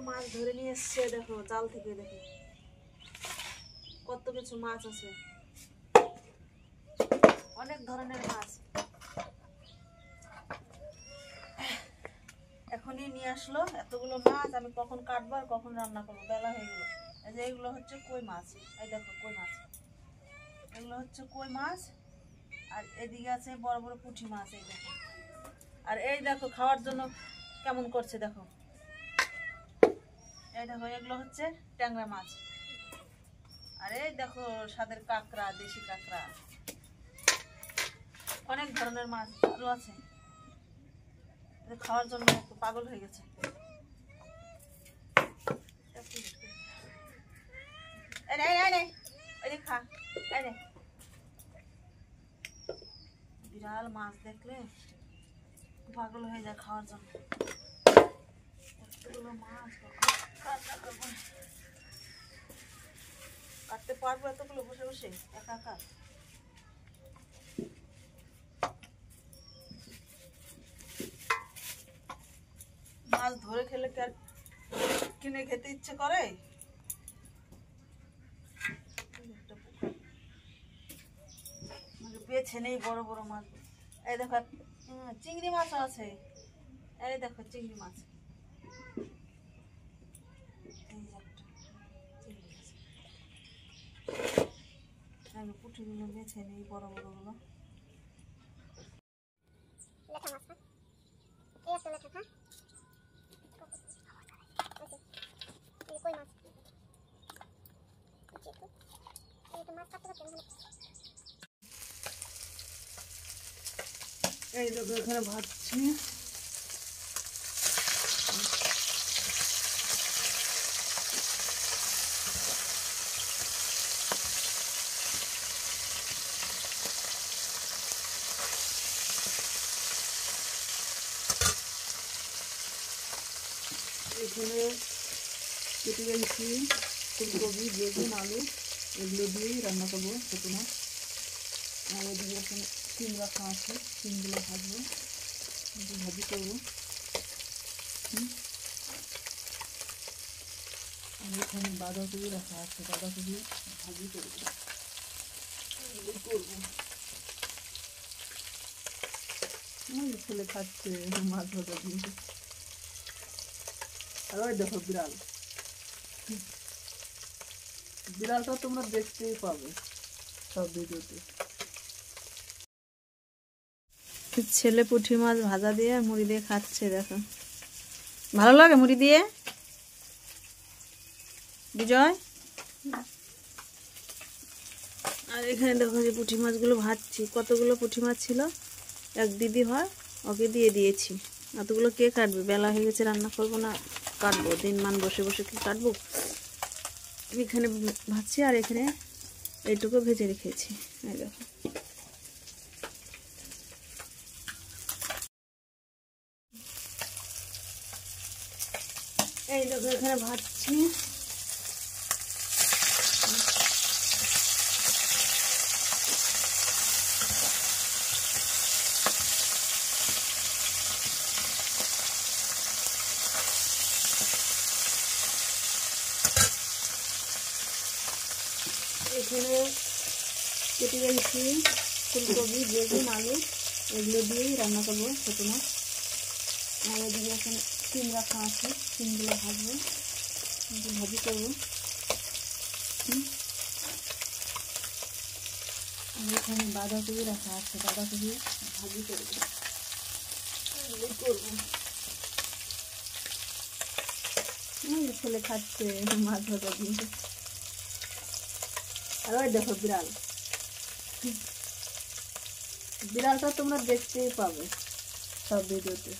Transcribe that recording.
মাছ ধরে নিয়ে এসছে, দেখো জাল থেকে, দেখো কত কিছু মাছ আছে, অনেক ধরনের মাছ। এখনই নিয়ে আসলো এতগুলো মাছ, আমি কখন কাটবো আর কখন রান্না করবো, বেলা হয়ে গেলো। এই যে এগুলো হচ্ছে কই মাছ, এই দেখো কই মাছ, এগুলো হচ্ছে কই মাছ। আর এদিকে আছে বড় বড় পুঁটি মাছ, এই দেখো। আর এই দেখো খাওয়ার জন্য কেমন করছে, দেখো এই দেখো, এগুলো হচ্ছে ট্যাংরা মাছ। আর এই দেখো স্বাদের কাঁকড়া, দেশি কাঁকড়া, অনেক ধরনের মাছ আরো আছে। খাওয়ার জন্য একটু পাগল হয়ে গেছে। বিড়াল মাছ দেখলে পাগল হয়ে যায় খাওয়ার জন্য। মাছ কাটতে পারবো এতগুলো বসে বসে একা একা? মাছ ধরে খেলে কি আর কিনে খেতে ইচ্ছে করে? বেছে নেই বড় বড় মাছ। এই দেখো চিংড়ি মাছ আছে, এই দেখো চিংড়ি মাছ, পুঁটিগুলো বেছে নেই বড় বড় গুলো। এই দেখো এখানে ভাজছি। এখানে কেটে রেখেছি ফুলকপি, বেগুন, আলু, এগুলো দিয়েই রান্না করবো ছোটো মাছ। আর ওদিকে এখানে সিম রাখা আছে, সিমগুলো ভাজবো, ভাজি করবো। আর এখানে বাঁধাকপি রাখা আছে, বাঁধাকপি ভাজি করবো, ছেলে খাচ্ছে মাছ ভাজা দিয়ে। আর ওই দেখো বিড়াল, বিড়ালটা তোমরা দেখতেই পাবে সব ভিডিওতে। ছেলে পুঁটি মাছ ভাজা দিয়ে মুড়ি দিয়ে খাচ্ছে, দেখো ভালো লাগে মুড়ি দিয়ে। বিজয়, আর এখানে দেখো যে পুঁটি মাছগুলো ভাজছি, কতগুলো পুঁটি মাছ ছিল, এক দিদি হয় ওকে দিয়ে দিয়েছি। এতগুলো কে কাটবে, বেলা হয়ে গেছে, রান্না করবো না, কাটবো দিনমান বসে বসে কি কাটবো। এখানে ভাজছি আর এখানে এইটুকু ভেজে রেখেছি, এই দেখো। এই দেখো এখানে ভাজছি, এখানে কেটে রেখেছি ফুলকপি, বেগুন, আলু, এগুলো দিয়েই রান্না করবো ছোটো মাছ। আর ওদিকে এখানে সিম রাখা আছে, সিমগুলো ভাজবো, ভাজি করবো। আর এখানে বাঁধাকপি রাখা আছে, বাঁধাকপি ভাজি করবো, ছেলে খাচ্ছে মাছ ভাজা দিয়ে। আর ওই দেখো বিড়াল, বিড়ালটা তোমরা দেখতেই পাবে সব ভিডিওতে।